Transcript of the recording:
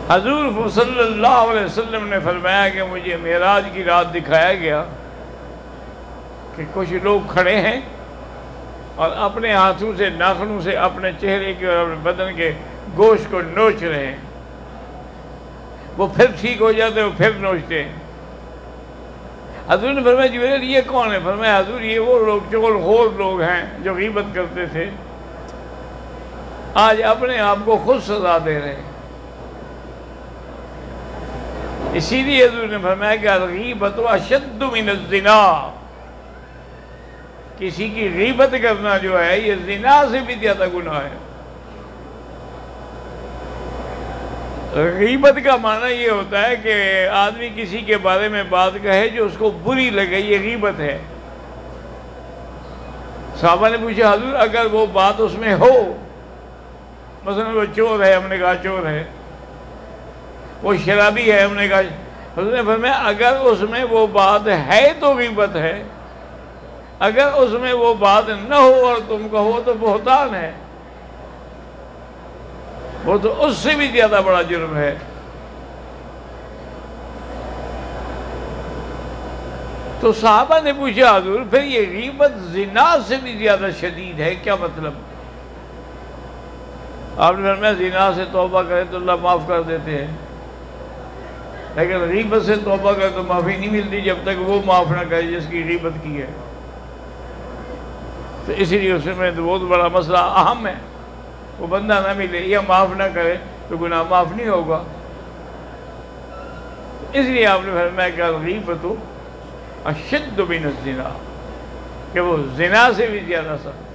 حضور صلی اللہ علیہ وسلم نے فرمایا کہ مجھے معراج کی رات دکھایا گیا کہ کچھ لوگ کھڑے ہیں اور اپنے ہاتھوں سے ناخنوں سے اپنے چہرے کے اور اپنے بدن کے گوشت کو نوچ رہے ہیں، وہ پھر ٹھیک ہو جاتے ہیں، وہ پھر نوچتے ہیں۔ حضور نے فرمایا جبریل یہ کون ہے؟ فرمایا حضور یہ وہ لوگ چغل خور لوگ ہیں جو غیبت کرتے تھے، آج اپنے آپ کو خود سزا دے رہے ہیں۔ اسی لیے حضور نے فرمایا کہ الغیبۃ اشد من الزنا، کسی کی غیبت کرنا جو ہے یہ زنا سے بھی زیادہ گناہ ہے۔ غیبت کا معنی یہ ہوتا ہے کہ آدمی کسی کے بارے میں بات کہے جو اس کو بری لگے، یہ غیبت ہے۔ صحابہ نے پوچھا حضور اگر وہ بات اس میں ہو، مثلا وہ چور ہے، ہم نے کہا چور ہے، وہ شرابی ہے، ہم نے کہا، حضور نے فرمایا اگر اس میں وہ بات ہے تو غیبت ہے، اگر اس میں وہ بات نہ ہو اور تم کہو تو بہتان ہے، وہ تو اس سے بھی زیادہ بڑا جرم ہے۔ تو صحابہ نے پوچھا حضور پھر یہ غیبت زنا سے بھی زیادہ شدید ہے، کیا مطلب؟ آپ نے فرمایا زنا سے توبہ کرے تو اللہ معاف کر دیتے ہیں، لیکن غیبت سے توبہ کرے تو معافی نہیں ملتی جب تک وہ معاف نہ کرے جس کی غیبت کی ہے۔ تو اسی لیے اس میں تو بہت بڑا مسئلہ اہم ہے، وہ بندہ نہ ملے یا معاف نہ کرے تو گناہ معاف نہیں ہوگا۔ اس لیے آپ نے فرمایا کہ الغیبۃ اشد من الزنا، کہ وہ زنا سے بھی زیادہ سخت۔